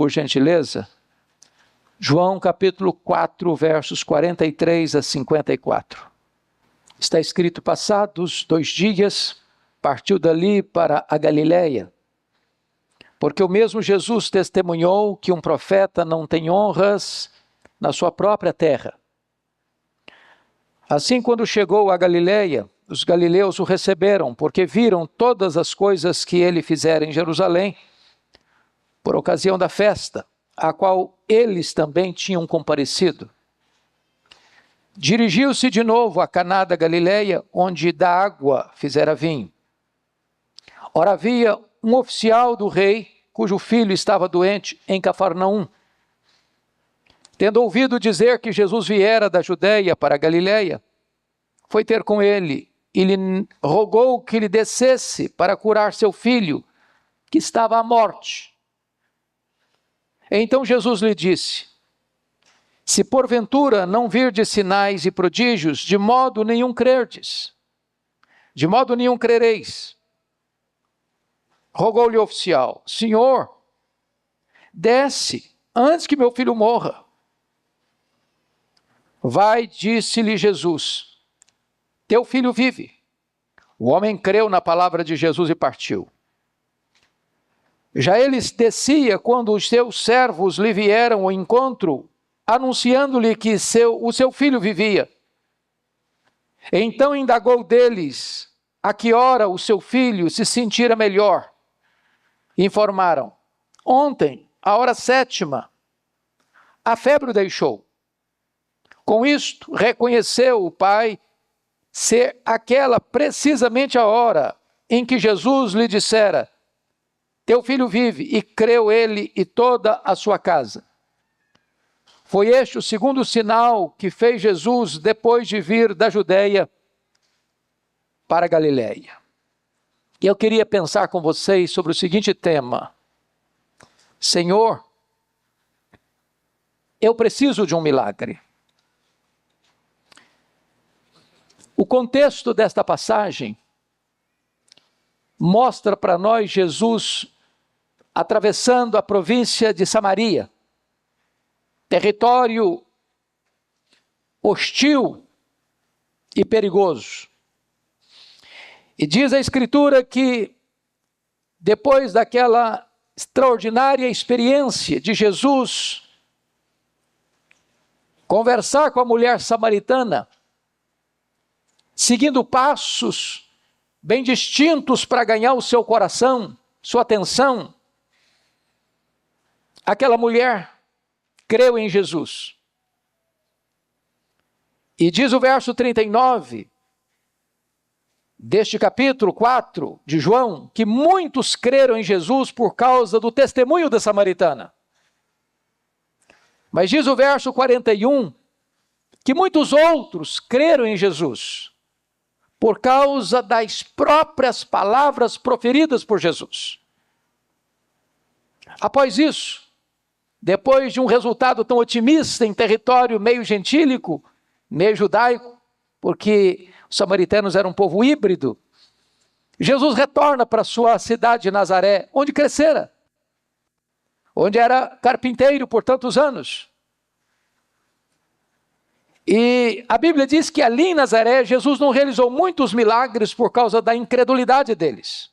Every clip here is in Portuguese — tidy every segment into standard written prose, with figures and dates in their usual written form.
por gentileza, João capítulo 4, versos 43 a 54. Está escrito: passados 2 dias, partiu dali para a Galiléia, porque o mesmo Jesus testemunhou que um profeta não tem honras na sua própria terra. Assim, quando chegou a Galiléia, os galileus o receberam, porque viram todas as coisas que ele fizera em Jerusalém, por ocasião da festa, a qual eles também tinham comparecido. Dirigiu-se de novo a Caná da Galiléia, onde da água fizera vinho. Ora, havia um oficial do rei, cujo filho estava doente em Cafarnaum. Tendo ouvido dizer que Jesus viera da Judéia para a Galiléia, foi ter com ele e lhe rogou que lhe descesse para curar seu filho, que estava à morte. Então Jesus lhe disse: se porventura não virdes sinais e prodígios, de modo nenhum crerdes, de modo nenhum crereis. Rogou-lhe o oficial: Senhor, desce antes que meu filho morra. Vai, disse-lhe Jesus, teu filho vive. O homem creu na palavra de Jesus e partiu. Já ele descia quando os seus servos lhe vieram ao encontro, anunciando-lhe que o seu filho vivia. Então indagou deles a que hora o seu filho se sentira melhor. Informaram: ontem, à hora 7ª, a febre o deixou. Com isto, reconheceu o pai ser aquela precisamente a hora em que Jesus lhe dissera: teu filho vive, e creu ele e toda a sua casa. Foi este o segundo sinal que fez Jesus depois de vir da Judéia para a Galiléia. E eu queria pensar com vocês sobre o seguinte tema: Senhor, eu preciso de um milagre. O contexto desta passagem mostra para nós Jesus atravessando a província de Samaria, território hostil e perigoso. E diz a Escritura que, depois daquela extraordinária experiência de Jesus conversar com a mulher samaritana, seguindo passos bem distintos para ganhar o seu coração, sua atenção, aquela mulher creu em Jesus. E diz o verso 39 deste capítulo 4 de João, que muitos creram em Jesus por causa do testemunho da samaritana. Mas diz o verso 41 que muitos outros creram em Jesus por causa das próprias palavras proferidas por Jesus. Após isso, depois de um resultado tão otimista em território meio gentílico, meio judaico, porque os samaritanos eram um povo híbrido, Jesus retorna para sua cidade de Nazaré, onde crescera, onde era carpinteiro por tantos anos. E a Bíblia diz que ali em Nazaré, Jesus não realizou muitos milagres por causa da incredulidade deles.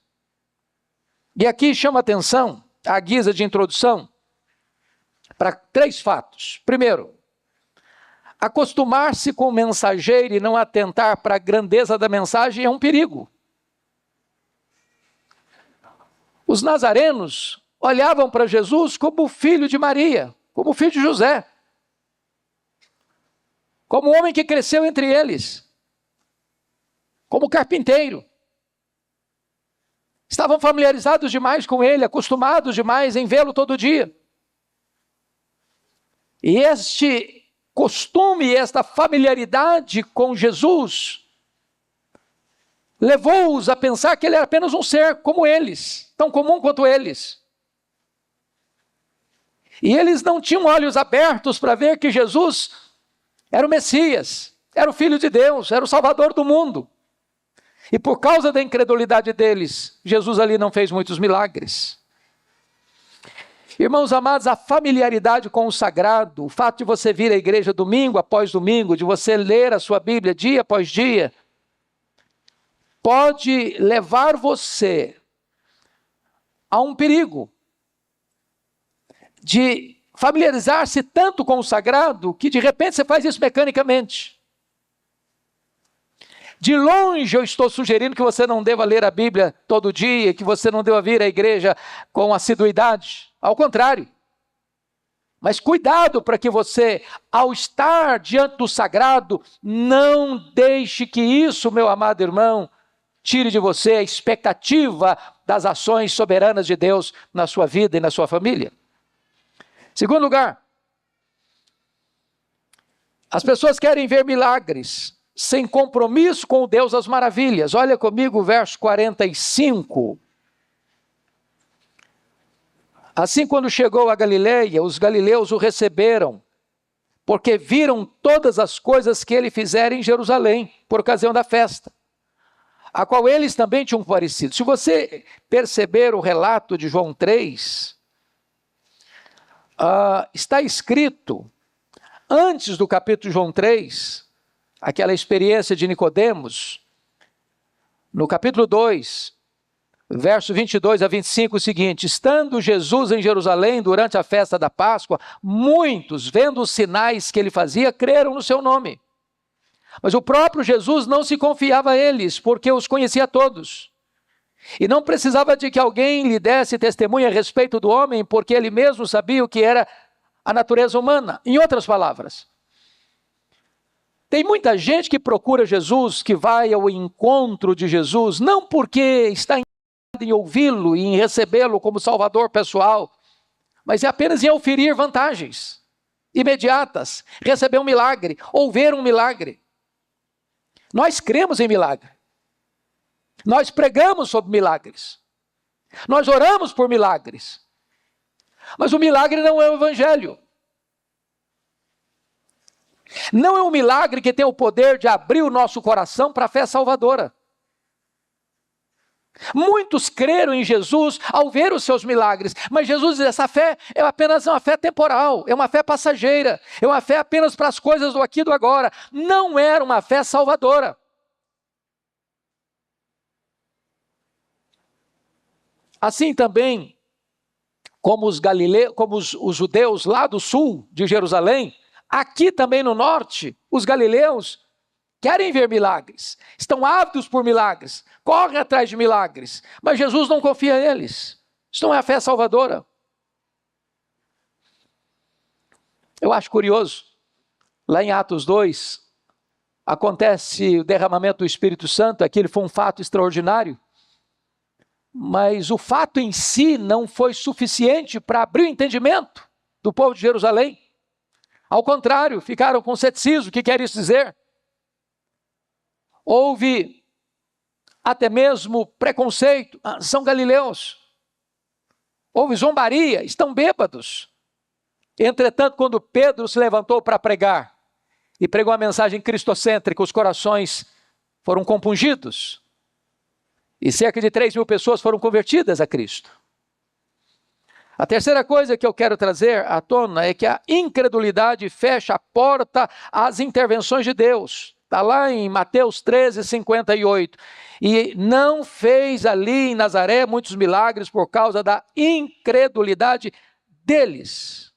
E aqui chama atenção, à guisa de introdução, para 3 fatos. Primeiro, acostumar-se com o mensageiro e não atentar para a grandeza da mensagem é um perigo. Os nazarenos olhavam para Jesus como filho de Maria, como filho de José, como um homem que cresceu entre eles, como carpinteiro. Estavam familiarizados demais com ele, acostumados demais em vê-lo todo dia. E este costume, esta familiaridade com Jesus, levou-os a pensar que ele era apenas um ser como eles, tão comum quanto eles. E eles não tinham olhos abertos para ver que Jesus era o Messias, era o Filho de Deus, era o Salvador do mundo. E por causa da incredulidade deles, Jesus ali não fez muitos milagres. Irmãos amados, a familiaridade com o sagrado, o fato de você vir à igreja domingo após domingo, de você ler a sua Bíblia dia após dia, pode levar você a um perigo de familiarizar-se tanto com o sagrado que de repente você faz isso mecanicamente. De longe eu estou sugerindo que você não deva ler a Bíblia todo dia, que você não deva vir à igreja com assiduidade. Ao contrário. Mas cuidado para que você, ao estar diante do sagrado, não deixe que isso, meu amado irmão, tire de você a expectativa das ações soberanas de Deus na sua vida e na sua família. Segundo lugar, as pessoas querem ver milagres sem compromisso com o Deus das maravilhas. Olha comigo o verso 45. Assim, quando chegou a Galileia, os galileus o receberam, porque viram todas as coisas que ele fizera em Jerusalém, por ocasião da festa, a qual eles também tinham comparecido. Se você perceber o relato de João 3, está escrito, antes do capítulo de João 3, aquela experiência de Nicodemos, no capítulo 2, verso 22 a 25, o seguinte: estando Jesus em Jerusalém durante a festa da Páscoa, muitos, vendo os sinais que ele fazia, creram no seu nome. Mas o próprio Jesus não se confiava a eles, porque os conhecia todos. E não precisava de que alguém lhe desse testemunho a respeito do homem, porque ele mesmo sabia o que era a natureza humana. Em outras palavras, tem muita gente que procura Jesus, que vai ao encontro de Jesus, não porque está interessado em ouvi-lo e em recebê-lo como salvador pessoal, mas é apenas em oferir vantagens imediatas, receber um milagre, ou ver um milagre. Nós cremos em milagre. Nós pregamos sobre milagres. Nós oramos por milagres. Mas o milagre não é o evangelho. Não é um milagre que tem o poder de abrir o nosso coração para a fé salvadora. Muitos creram em Jesus ao ver os seus milagres, mas Jesus diz: essa fé é apenas uma fé temporal, é uma fé passageira, é uma fé apenas para as coisas do aqui e do agora. Não era uma fé salvadora. Assim também, como os judeus lá do sul de Jerusalém, aqui também no norte, os galileus querem ver milagres, estão ávidos por milagres, correm atrás de milagres, mas Jesus não confia neles. Isso não é a fé salvadora. Eu acho curioso, lá em Atos 2, acontece o derramamento do Espírito Santo, aquele foi um fato extraordinário, mas o fato em si não foi suficiente para abrir o entendimento do povo de Jerusalém. Ao contrário, ficaram com ceticismo. O que quer isso dizer? Houve até mesmo preconceito. São galileus. Houve zombaria, estão bêbados. Entretanto, quando Pedro se levantou para pregar e pregou uma mensagem cristocêntrica, os corações foram compungidos e cerca de 3.000 pessoas foram convertidas a Cristo. A terceira coisa que eu quero trazer à tona é que a incredulidade fecha a porta às intervenções de Deus. Está lá em Mateus 13, 58. E não fez ali em Nazaré muitos milagres por causa da incredulidade deles.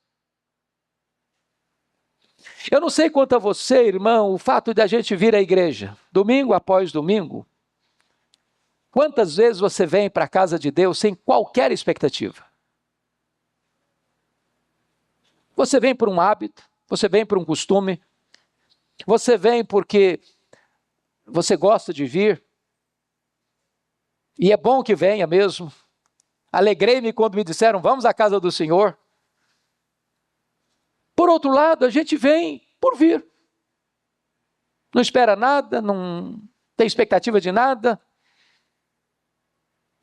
Eu não sei quanto a você, irmão, o fato de a gente vir à igreja, domingo após domingo, quantas vezes você vem para a casa de Deus sem qualquer expectativa? Você vem por um hábito, você vem por um costume, você vem porque você gosta de vir, e é bom que venha mesmo. Alegrei-me quando me disseram: vamos à casa do Senhor. Por outro lado, a gente vem por vir. Não espera nada, não tem expectativa de nada,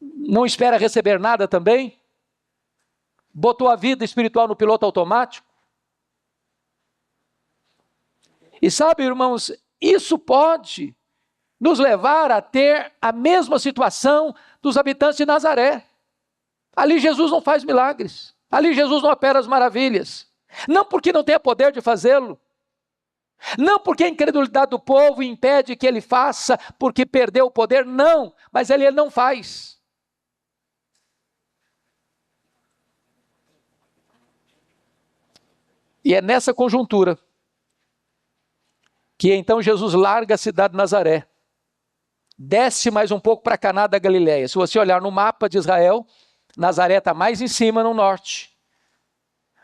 não espera receber nada também. Botou a vida espiritual no piloto automático. E sabe, irmãos, isso pode nos levar a ter a mesma situação dos habitantes de Nazaré. Ali Jesus não faz milagres. Ali Jesus não opera as maravilhas. Não porque não tenha poder de fazê-lo. Não porque a incredulidade do povo impede que ele faça, porque perdeu o poder. Não, mas ele não faz. E é nessa conjuntura que então Jesus larga a cidade de Nazaré. Desce mais um pouco para Caná da Galileia. Se você olhar no mapa de Israel, Nazaré está mais em cima, no norte.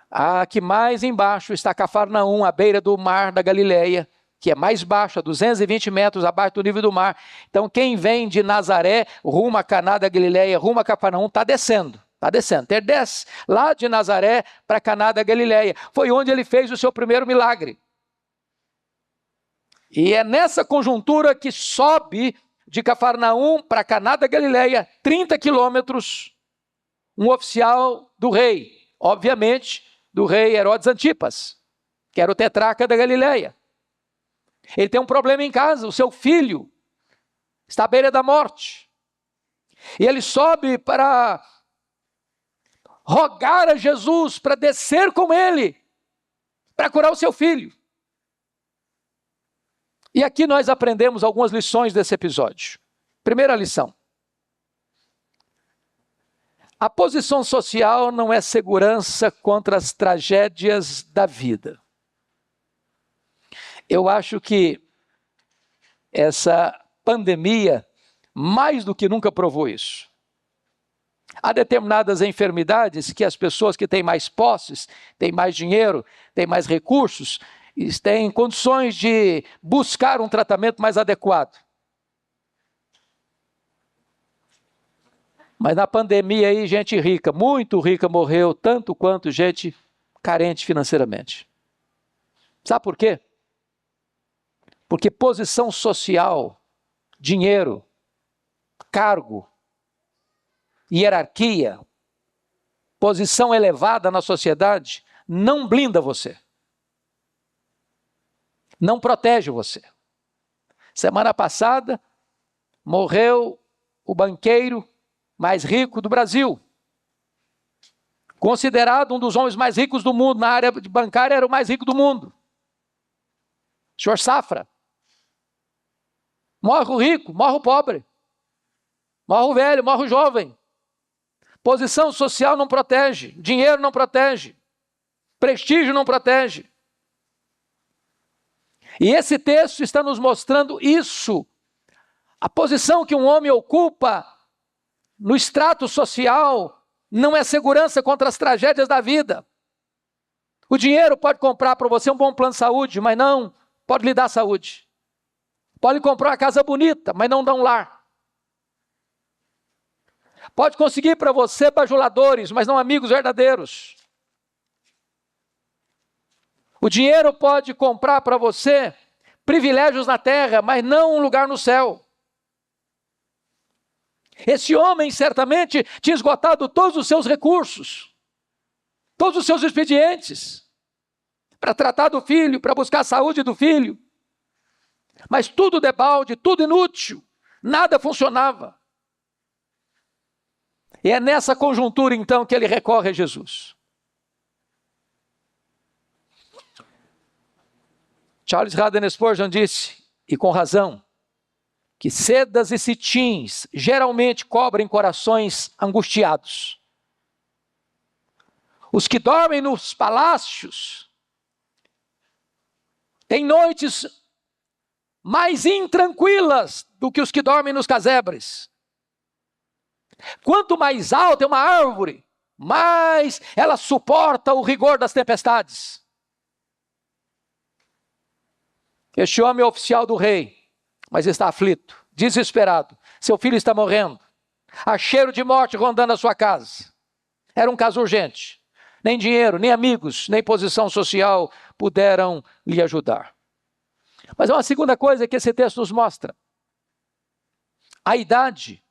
Aqui mais embaixo está Cafarnaum, à beira do mar da Galileia, que é mais baixo, a 220 metros abaixo do nível do mar. Então quem vem de Nazaré, rumo a Caná da Galileia, rumo a Cafarnaum, está descendo. Está descendo. Ele desce lá de Nazaré para Caná da Galileia. Foi onde ele fez o seu primeiro milagre. E é nessa conjuntura que sobe de Cafarnaum para Caná da Galileia, 30 quilômetros, um oficial do rei, obviamente, do rei Herodes Antipas, que era o tetrarca da Galileia. Ele tem um problema em casa, o seu filho está à beira da morte. E ele sobe para rogar a Jesus para descer com ele, para curar o seu filho. E aqui nós aprendemos algumas lições desse episódio. Primeira lição. A posição social não é segurança contra as tragédias da vida. Eu acho que essa pandemia, mais do que nunca, provou isso. Há determinadas enfermidades que as pessoas que têm mais posses, têm mais dinheiro, têm mais recursos, têm condições de buscar um tratamento mais adequado. Mas na pandemia aí, gente rica, muito rica morreu, tanto quanto gente carente financeiramente. Sabe por quê? Porque posição social, dinheiro, cargo, hierarquia, posição elevada na sociedade, não blinda você. Não protege você. Semana passada, morreu o banqueiro mais rico do Brasil. Considerado um dos homens mais ricos do mundo, na área bancária era o mais rico do mundo. O senhor Safra. Morre o rico, morre o pobre. Morre o velho, morre o jovem. Posição social não protege, dinheiro não protege, prestígio não protege. E esse texto está nos mostrando isso. A posição que um homem ocupa no extrato social não é segurança contra as tragédias da vida. O dinheiro pode comprar para você um bom plano de saúde, mas não pode lhe dar saúde. Pode comprar uma casa bonita, mas não dá um lar. Pode conseguir para você bajuladores, mas não amigos verdadeiros. O dinheiro pode comprar para você privilégios na terra, mas não um lugar no céu. Esse homem certamente tinha esgotado todos os seus recursos, todos os seus expedientes, para tratar do filho, para buscar a saúde do filho. Mas tudo debalde, tudo inútil, nada funcionava. E é nessa conjuntura então que ele recorre a Jesus. Charles Haddon Spurgeon disse, e com razão, que sedas e cetins geralmente cobrem corações angustiados. Os que dormem nos palácios têm noites mais intranquilas do que os que dormem nos casebres. Quanto mais alta é uma árvore, mais ela suporta o rigor das tempestades. Este homem é oficial do rei, mas está aflito, desesperado. Seu filho está morrendo. Há cheiro de morte rondando a sua casa. Era um caso urgente. Nem dinheiro, nem amigos, nem posição social puderam lhe ajudar. Mas é uma segunda coisa que esse texto nos mostra. A idade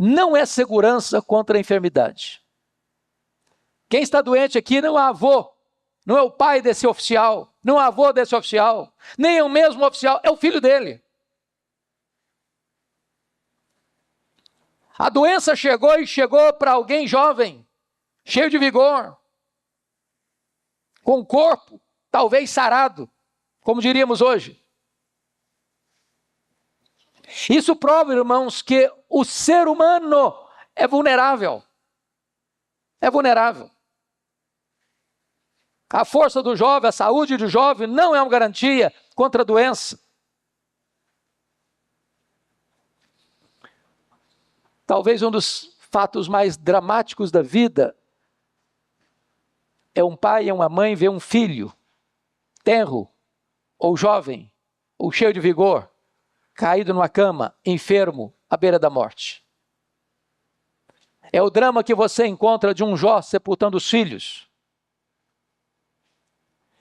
não é segurança contra a enfermidade. Quem está doente aqui não é avô, não é o pai desse oficial, não é o avô desse oficial, nem é o mesmo oficial, é o filho dele. A doença chegou para alguém jovem, cheio de vigor, com o corpo talvez sarado, como diríamos hoje. Isso prova, irmãos, que o ser humano é vulnerável. É vulnerável. A força do jovem, a saúde do jovem não é uma garantia contra a doença. Talvez um dos fatos mais dramáticos da vida é um pai e uma mãe ver um filho tenro, ou jovem, ou cheio de vigor, caído numa cama, enfermo, à beira da morte. É o drama que você encontra de um Jó sepultando os filhos.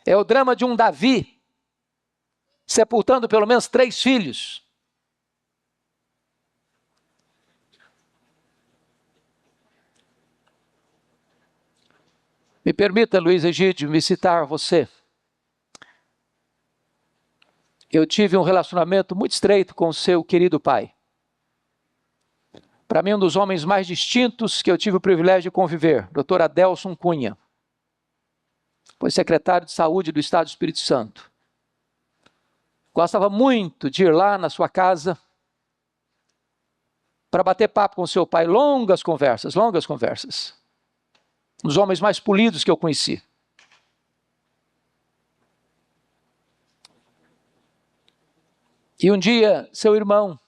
É o drama de um Davi sepultando pelo menos 3 filhos. Me permita, Luiz Egídio, me citar você. Eu tive um relacionamento muito estreito com o seu querido pai. Para mim, um dos homens mais distintos que eu tive o privilégio de conviver, Dr. Adelson Cunha. Foi secretário de saúde do Estado do Espírito Santo. Gostava muito de ir lá na sua casa para bater papo com seu pai, longas conversas. Um dos homens mais polidos que eu conheci. E um dia, seu irmão,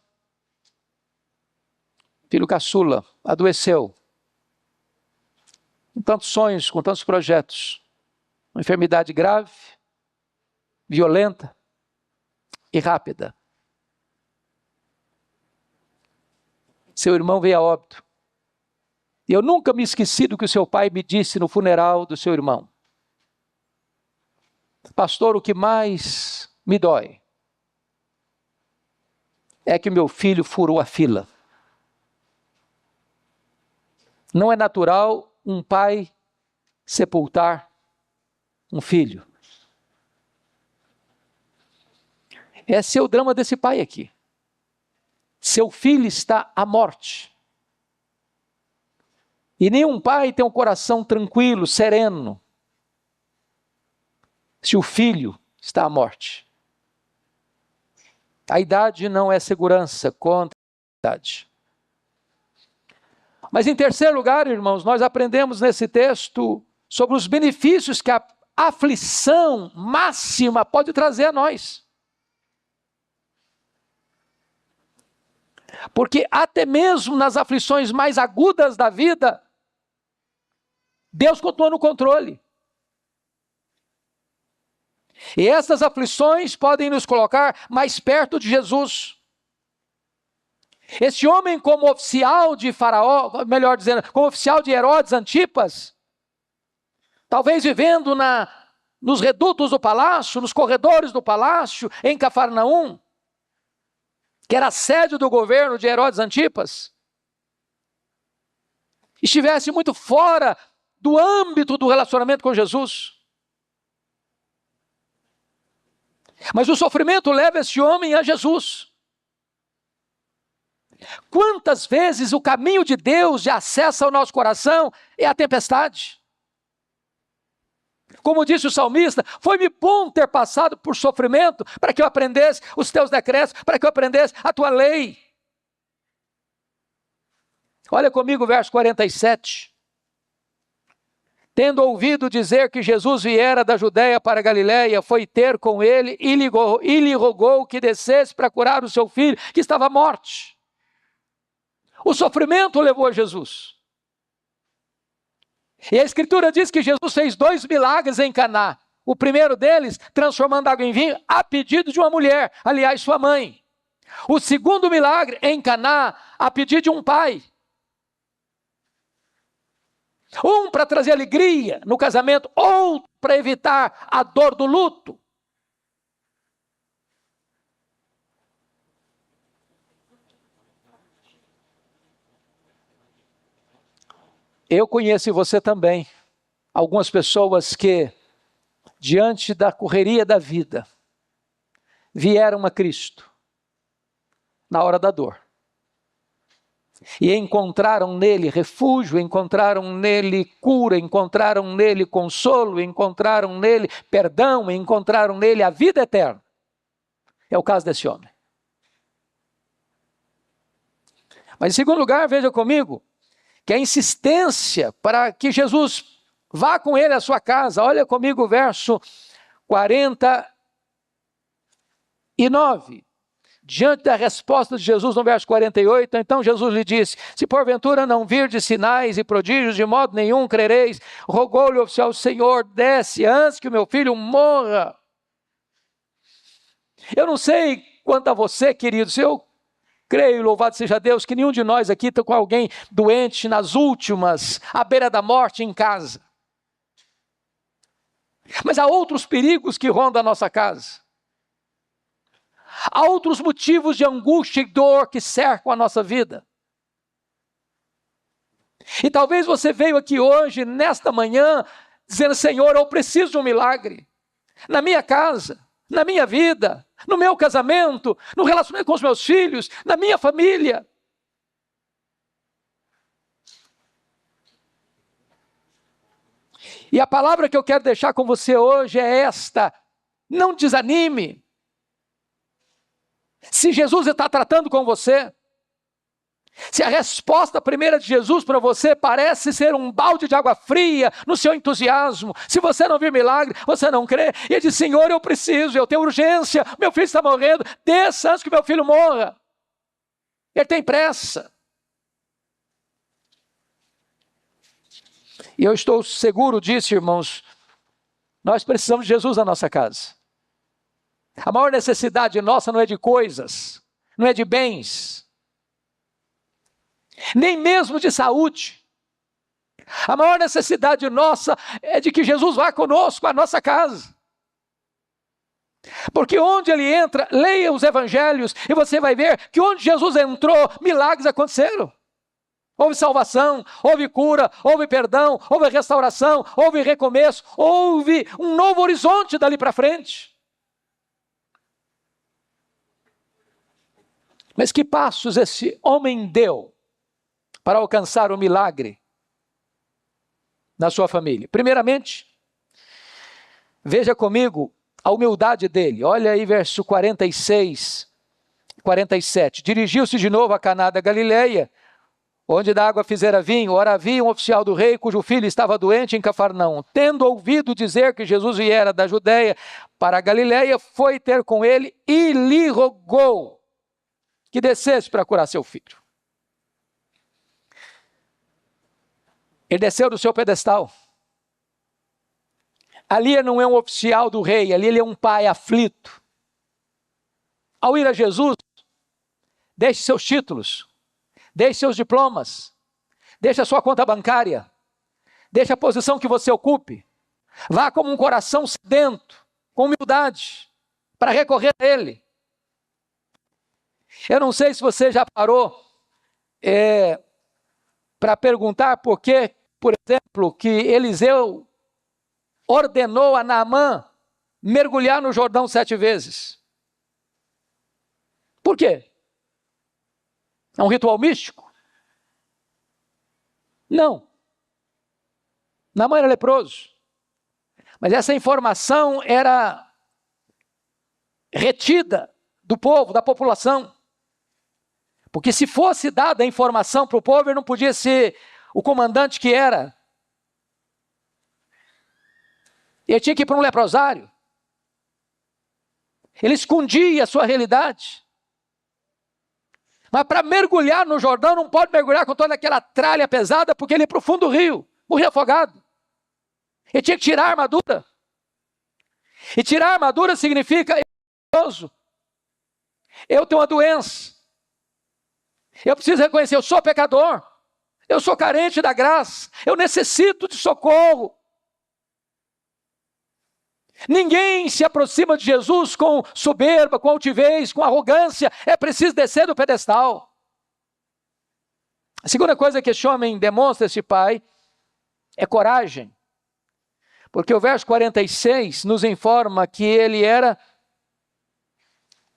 filho caçula, adoeceu. Com tantos sonhos, com tantos projetos. Uma enfermidade grave, violenta e rápida. Seu irmão veio a óbito. E eu nunca me esqueci do que o seu pai me disse no funeral do seu irmão. Pastor, o que mais me dói é que meu filho furou a fila. Não é natural um pai sepultar um filho. Esse é o drama desse pai aqui. Seu filho está à morte. E nenhum pai tem um coração tranquilo, sereno, se o filho está à morte. A idade não é segurança contra a idade. Mas em terceiro lugar, irmãos, nós aprendemos nesse texto sobre os benefícios que a aflição máxima pode trazer a nós. Porque até mesmo nas aflições mais agudas da vida, Deus continua no controle. E essas aflições podem nos colocar mais perto de Jesus. Esse homem, como oficial de Faraó, melhor dizendo, como oficial de Herodes Antipas, talvez vivendo nos redutos do palácio, nos corredores do palácio, em Cafarnaum, que era a sede do governo de Herodes Antipas, estivesse muito fora do âmbito do relacionamento com Jesus. Mas o sofrimento leva esse homem a Jesus. Quantas vezes o caminho de Deus de acesso ao nosso coração é a tempestade? Como disse o salmista, foi-me bom ter passado por sofrimento para que eu aprendesse os teus decretos, para que eu aprendesse a tua lei. Olha comigo o verso 47. Tendo ouvido dizer que Jesus viera da Judéia para a Galiléia, foi ter com ele e lhe rogou que descesse para curar o seu filho, que estava à morte. O sofrimento levou a Jesus. E a Escritura diz que Jesus fez 2 milagres em Caná. O primeiro deles, transformando água em vinho, a pedido de uma mulher, aliás, sua mãe. O segundo milagre em Caná, a pedido de um pai. Um para trazer alegria no casamento, outro para evitar a dor do luto. Eu conheço e você também algumas pessoas que, diante da correria da vida, vieram a Cristo na hora da dor. E encontraram nele refúgio, encontraram nele cura, encontraram nele consolo, encontraram nele perdão, encontraram nele a vida eterna. É o caso desse homem. Mas em segundo lugar, veja comigo, que a insistência para que Jesus vá com ele à sua casa. Olha comigo o verso 49. Diante da resposta de Jesus no verso 48, então Jesus lhe disse: se porventura não virdes sinais e prodígios, de modo nenhum crereis. Rogou-lhe o oficial: Senhor, desce antes que o meu filho morra. Eu não sei quanto a você, queridos, eu creio, louvado seja Deus, que nenhum de nós aqui está com alguém doente nas últimas, à beira da morte em casa. Mas há outros perigos que rondam a nossa casa. Há outros motivos de angústia e dor que cercam a nossa vida. E talvez você veio aqui hoje, nesta manhã, dizendo: Senhor, eu preciso de um milagre. Na minha casa, na minha vida, no meu casamento, no relacionamento com os meus filhos, na minha família. E a palavra que eu quero deixar com você hoje é esta: não desanime. Se Jesus está tratando com você, se a resposta primeira de Jesus para você parece ser um balde de água fria no seu entusiasmo, se você não vir milagre, você não crê, e diz: Senhor, eu preciso, eu tenho urgência, meu filho está morrendo, desça antes que meu filho morra. Ele tem pressa. E eu estou seguro disso, irmãos, nós precisamos de Jesus na nossa casa. A maior necessidade nossa não é de coisas, não é de bens, nem mesmo de saúde. A maior necessidade nossa é de que Jesus vá conosco à nossa casa. Porque onde ele entra, leia os evangelhos e você vai ver que onde Jesus entrou, milagres aconteceram. Houve salvação, houve cura, houve perdão, houve restauração, houve recomeço, houve um novo horizonte dali para frente. Mas que passos esse homem deu para alcançar o milagre na sua família? Primeiramente, veja comigo a humildade dele. Olha aí verso 46, 47. Dirigiu-se de novo a Caná da Galileia, onde da água fizera vinho. Ora, havia um oficial do rei cujo filho estava doente em Cafarnaum. Tendo ouvido dizer que Jesus viera da Judeia para a Galileia, foi ter com ele e lhe rogou que descesse para curar seu filho. Ele desceu do seu pedestal. Ali ele não é um oficial do rei, ali ele é um pai aflito. Ao ir a Jesus, deixe seus títulos, deixe seus diplomas, deixe a sua conta bancária, deixe a posição que você ocupe. Vá como um coração sedento, com humildade, para recorrer a ele. Eu não sei se você já parou para perguntar por que, por exemplo, que Eliseu ordenou a Naamã mergulhar no Jordão 7 vezes. Por quê? É um ritual místico? Não. Naamã era leproso. Mas essa informação era retida do povo, da população. Porque se fosse dada a informação para o povo, ele não podia ser o comandante que era. Ele tinha que ir para um leprosário. Ele escondia a sua realidade. Mas para mergulhar no Jordão, não pode mergulhar com toda aquela tralha pesada, porque ele ia para o fundo do rio, morria afogado. Ele tinha que tirar a armadura. E tirar a armadura significa: eu tenho uma doença. Eu preciso reconhecer: eu sou pecador. Eu sou carente da graça. Eu necessito de socorro. Ninguém se aproxima de Jesus com soberba, com altivez, com arrogância. É preciso descer do pedestal. A segunda coisa que esse homem demonstra, esse pai, é coragem. Porque o verso 46 nos informa que ele era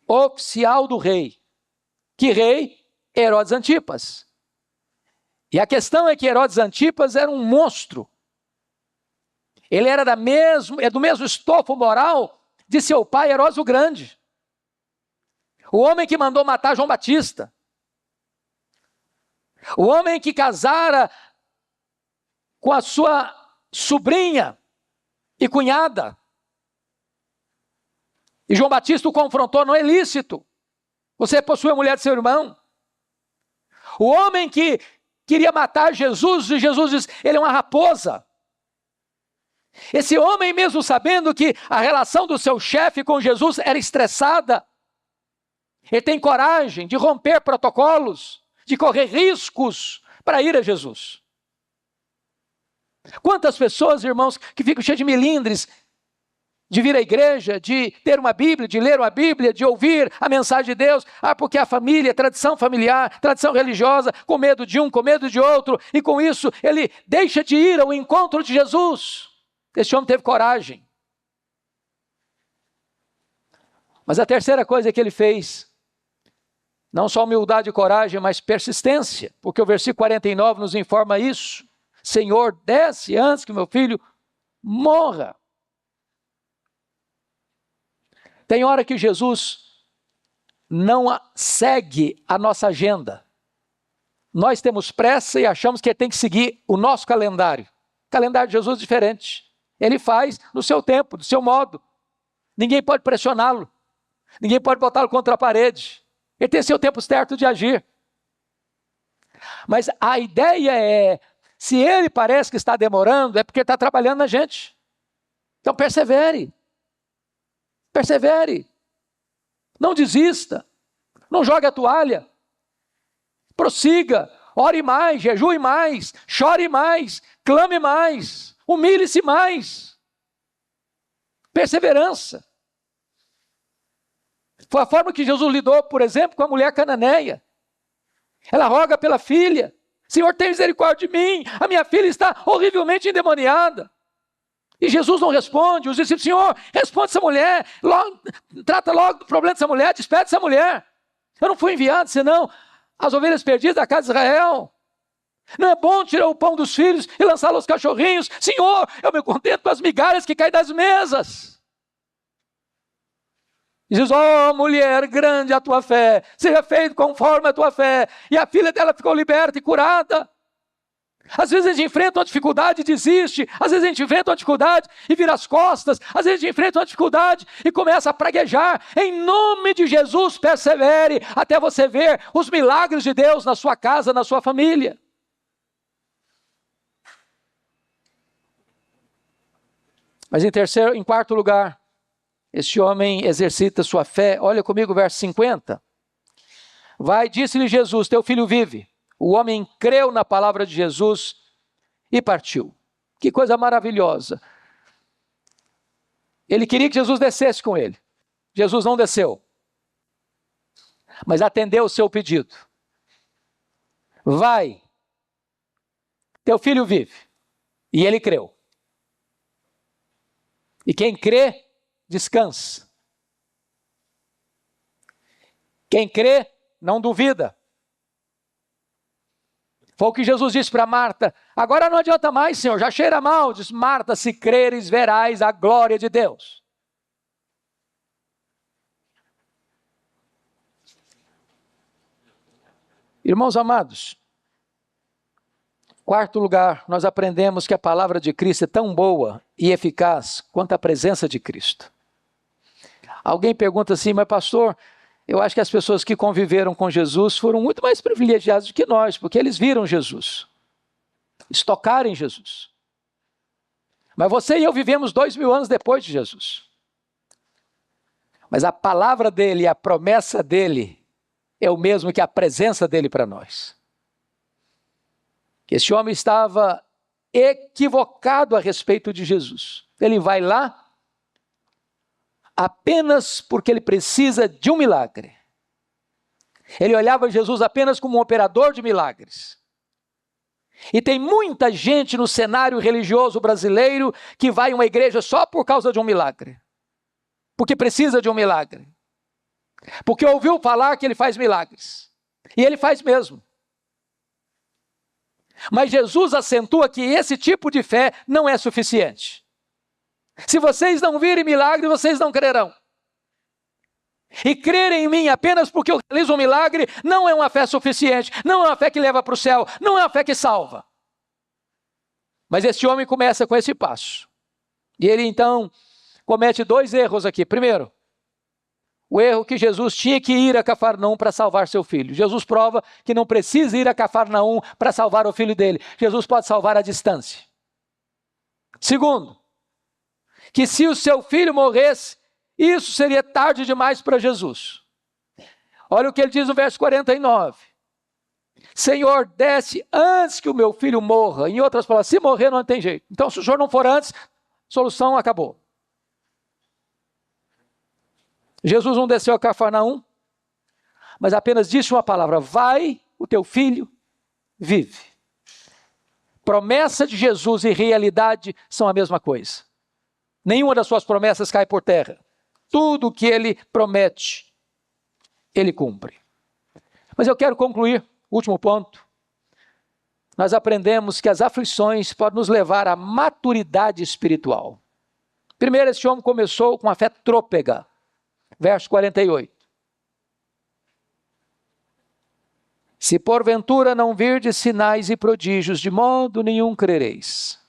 oficial do rei. Que rei? Herodes Antipas. E a questão é que Herodes Antipas era um monstro. Ele era do mesmo estofo moral de seu pai Herodes o Grande. O homem que mandou matar João Batista. O homem que casara com a sua sobrinha e cunhada. E João Batista o confrontou, não é lícito. Você possui a mulher de seu irmão. O homem que queria matar Jesus, e Jesus diz, ele é uma raposa. Esse homem, mesmo sabendo que a relação do seu chefe com Jesus era estressada, ele tem coragem de romper protocolos, de correr riscos para ir a Jesus. Quantas pessoas, irmãos, que ficam cheias de melindres, de vir à igreja, de ter uma Bíblia, de ler uma Bíblia, de ouvir a mensagem de Deus, porque a família, tradição familiar, tradição religiosa, com medo de um, com medo de outro, e com isso ele deixa de ir ao encontro de Jesus. Esse homem teve coragem. Mas a terceira coisa que ele fez, não só humildade e coragem, mas persistência, porque o versículo 49 nos informa isso. Senhor, desce antes que meu filho morra. Tem hora que Jesus não segue a nossa agenda. Nós temos pressa e achamos que ele tem que seguir o nosso calendário. O calendário de Jesus é diferente. Ele faz no seu tempo, do seu modo. Ninguém pode pressioná-lo. Ninguém pode botá-lo contra a parede. Ele tem seu tempo certo de agir. Mas a ideia é, se ele parece que está demorando, é porque ele está trabalhando na gente. Então persevere. Persevere. Não desista. Não jogue a toalha. Prossiga. Ore mais, jejue mais, chore mais, clame mais, humilhe-se mais. Perseverança. Foi a forma que Jesus lidou, por exemplo, com a mulher cananeia. Ela roga pela filha. Senhor, tem misericórdia de mim. A minha filha está horrivelmente endemoniada. E Jesus não responde. Os discípulos, Senhor, responde essa mulher. Trata logo do problema dessa mulher. Despede essa mulher. Eu não fui enviado, senão as ovelhas perdidas da casa de Israel. Não é bom tirar o pão dos filhos e lançá-lo aos cachorrinhos. Senhor, eu me contento com as migalhas que caem das mesas. E diz, mulher, grande a tua fé, seja feito conforme a tua fé. E a filha dela ficou liberta e curada. Às vezes a gente enfrenta uma dificuldade e desiste. Às vezes a gente enfrenta uma dificuldade e vira as costas. Às vezes a gente enfrenta uma dificuldade e começa a praguejar. Em nome de Jesus, persevere até você ver os milagres de Deus na sua casa, na sua família. Mas em quarto lugar, este homem exercita sua fé. Olha comigo o verso 50. Vai, disse-lhe Jesus, teu filho vive. O homem creu na palavra de Jesus e partiu. Que coisa maravilhosa. Ele queria que Jesus descesse com ele. Jesus não desceu, mas atendeu o seu pedido. Vai, teu filho vive. E ele creu. E quem crê, descansa. Quem crê, não duvida. Foi o que Jesus disse para Marta. Agora não adianta mais, Senhor, já cheira mal. Diz Marta, se creres, verás a glória de Deus. Irmãos amados, quarto lugar, nós aprendemos que a palavra de Cristo é tão boa e eficaz quanto a presença de Cristo. Alguém pergunta assim, mas pastor, eu acho que as pessoas que conviveram com Jesus foram muito mais privilegiadas do que nós, porque eles viram Jesus. Eles tocaram em Jesus. Mas você e eu vivemos 2000 anos depois de Jesus. Mas a palavra dele e a promessa dele é o mesmo que a presença dele para nós. Esse homem estava equivocado a respeito de Jesus. Ele vai lá apenas porque ele precisa de um milagre. Ele olhava Jesus apenas como um operador de milagres. E tem muita gente no cenário religioso brasileiro que vai a uma igreja só por causa de um milagre. Porque precisa de um milagre. Porque ouviu falar que ele faz milagres. E ele faz mesmo. Mas Jesus acentua que esse tipo de fé não é suficiente. Se vocês não virem milagre, vocês não crerão. E crer em mim apenas porque eu realizo um milagre não é uma fé suficiente, não é uma fé que leva para o céu, não é uma fé que salva. Mas este homem começa com esse passo. E ele então comete 2 erros aqui. Primeiro, o erro que Jesus tinha que ir a Cafarnaum para salvar seu filho. Jesus prova que não precisa ir a Cafarnaum para salvar o filho dele. Jesus pode salvar à distância. Segundo, que se o seu filho morresse, isso seria tarde demais para Jesus. Olha o que ele diz no verso 49. Senhor, desce antes que o meu filho morra. Em outras palavras, se morrer não tem jeito. Então, se o senhor não for antes, solução acabou. Jesus não desceu a Cafarnaum, mas apenas disse uma palavra: vai, o teu filho vive. Promessa de Jesus e realidade são a mesma coisa. Nenhuma das suas promessas cai por terra. Tudo que ele promete, ele cumpre. Mas eu quero concluir, último ponto. Nós aprendemos que as aflições podem nos levar à maturidade espiritual. Primeiro, esse homem começou com a fé trôpega. Verso 48. Se porventura não virdes sinais e prodígios, de modo nenhum crereis.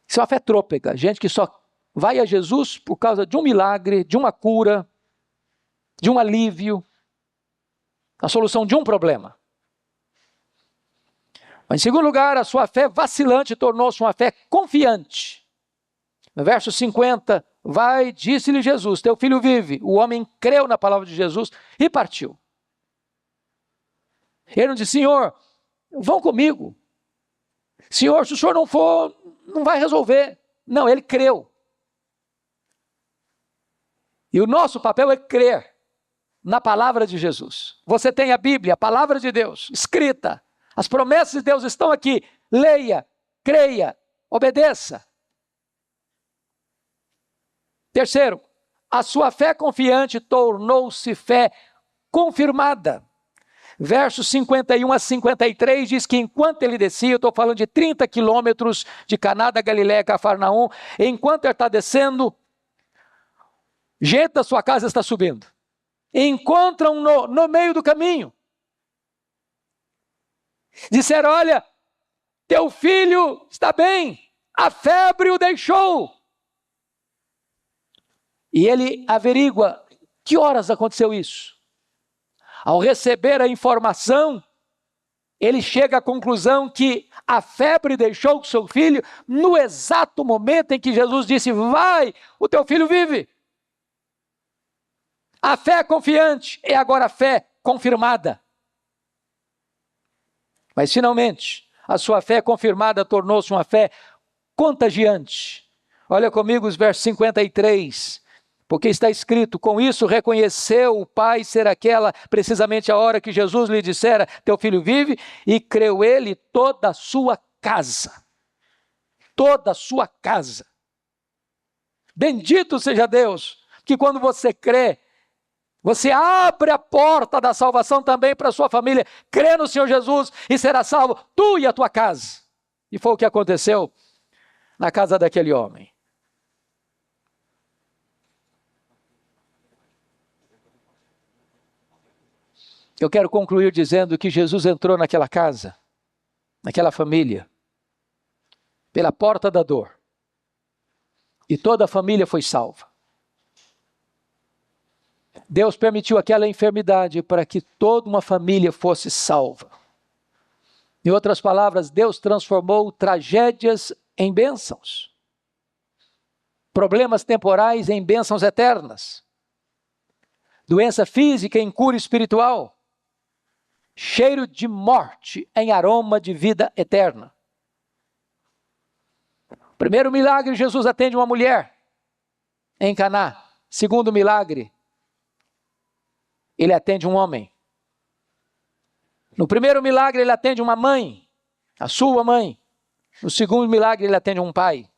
Isso é uma fé trôpega, gente que só vai a Jesus por causa de um milagre, de uma cura, de um alívio, a solução de um problema. Mas em segundo lugar, a sua fé vacilante tornou-se uma fé confiante. No verso 50, vai, disse-lhe Jesus, teu filho vive. O homem creu na palavra de Jesus e partiu. Ele não disse, Senhor, vão comigo. Senhor, se o senhor não for, não vai resolver. Não, ele creu. E o nosso papel é crer na palavra de Jesus. Você tem a Bíblia, a palavra de Deus, escrita. As promessas de Deus estão aqui. Leia, creia, obedeça. Terceiro, a sua fé confiante tornou-se fé confirmada. Versos 51 a 53 diz que enquanto ele descia, eu estou falando de 30 quilômetros de Caná da Galileia, Cafarnaum, enquanto ele está descendo, gente da sua casa está subindo. Encontram no meio do caminho. Disseram, olha, teu filho está bem, a febre o deixou. E ele averigua, que horas aconteceu isso? Ao receber a informação, ele chega à conclusão que a febre deixou o seu filho no exato momento em que Jesus disse, vai, o teu filho vive. A fé confiante é agora a fé confirmada. Mas finalmente, a sua fé confirmada tornou-se uma fé contagiante. Olha comigo os versos 53. Porque está escrito, com isso reconheceu o pai ser aquela, precisamente a hora que Jesus lhe dissera, teu filho vive, e creu ele toda a sua casa. Toda a sua casa. Bendito seja Deus, que quando você crê, você abre a porta da salvação também para a sua família. Crê no Senhor Jesus e será salvo tu e a tua casa. E foi o que aconteceu na casa daquele homem. Eu quero concluir dizendo que Jesus entrou naquela casa, naquela família, pela porta da dor. E toda a família foi salva. Deus permitiu aquela enfermidade para que toda uma família fosse salva. Em outras palavras, Deus transformou tragédias em bênçãos. Problemas temporais em bênçãos eternas. Doença física em cura espiritual. Cheiro de morte em aroma de vida eterna. Primeiro milagre, Jesus atende uma mulher em Caná. Segundo milagre, ele atende um homem. No primeiro milagre, ele atende uma mãe, a sua mãe. No segundo milagre, ele atende um pai.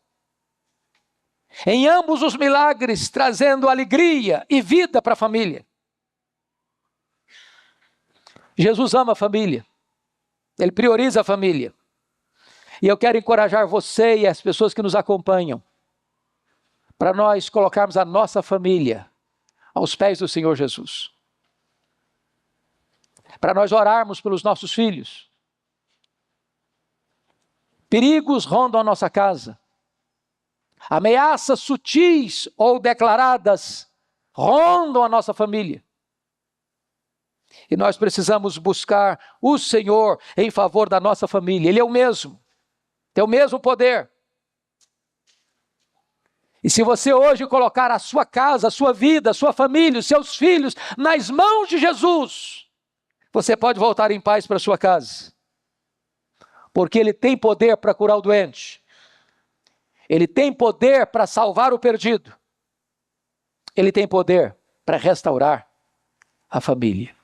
Em ambos os milagres, trazendo alegria e vida para a família. Jesus ama a família. Ele prioriza a família. E eu quero encorajar você e as pessoas que nos acompanham para nós colocarmos a nossa família aos pés do Senhor Jesus. Para nós orarmos pelos nossos filhos. Perigos rondam a nossa casa. Ameaças sutis ou declaradas rondam a nossa família. E nós precisamos buscar o Senhor em favor da nossa família. Ele é o mesmo. Tem o mesmo poder. E se você hoje colocar a sua casa, a sua vida, a sua família, os seus filhos nas mãos de Jesus, você pode voltar em paz para a sua casa. Porque Ele tem poder para curar o doente. Ele tem poder para salvar o perdido. Ele tem poder para restaurar a família.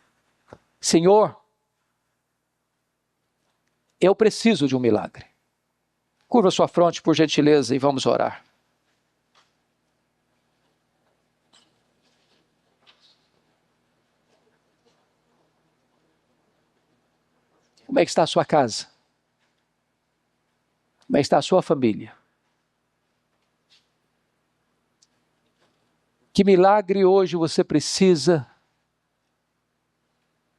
Senhor, eu preciso de um milagre. Curva sua fronte, por gentileza, e vamos orar. Como é que está a sua casa? Como é que está a sua família? Que milagre hoje você precisa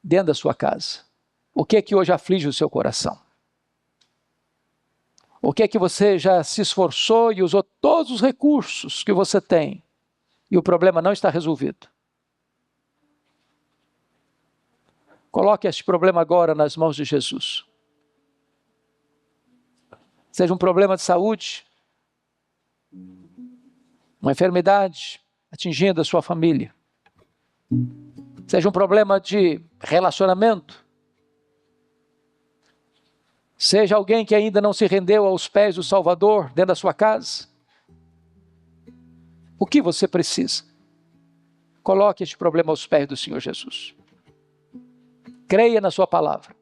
dentro da sua casa? O que é que hoje aflige o seu coração? O que é que você já se esforçou e usou todos os recursos que você tem e o problema não está resolvido? Coloque este problema agora nas mãos de Jesus. Seja um problema de saúde, uma enfermidade atingindo a sua família, seja um problema de relacionamento, seja alguém que ainda não se rendeu aos pés do Salvador dentro da sua casa. O que você precisa? Coloque este problema aos pés do Senhor Jesus. Creia na sua palavra.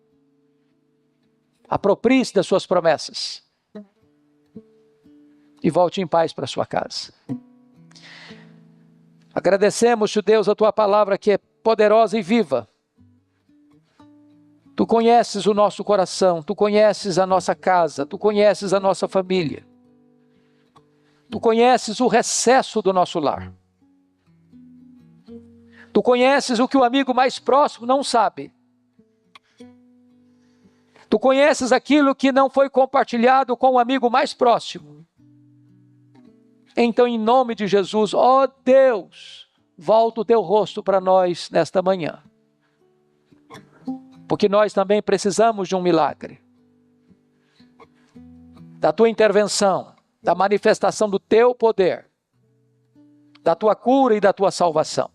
Aproprie-se das suas promessas. E volte em paz para a sua casa. Agradecemos-te, Deus, a tua palavra que é poderosa e viva. Tu conheces o nosso coração, tu conheces a nossa casa, tu conheces a nossa família. Tu conheces o recesso do nosso lar. Tu conheces o que o amigo mais próximo não sabe. Tu conheces aquilo que não foi compartilhado com o amigo mais próximo. Então, em nome de Jesus, ó Deus, volta o teu rosto para nós nesta manhã. Porque nós também precisamos de um milagre. Da tua intervenção, da manifestação do teu poder, da tua cura e da tua salvação.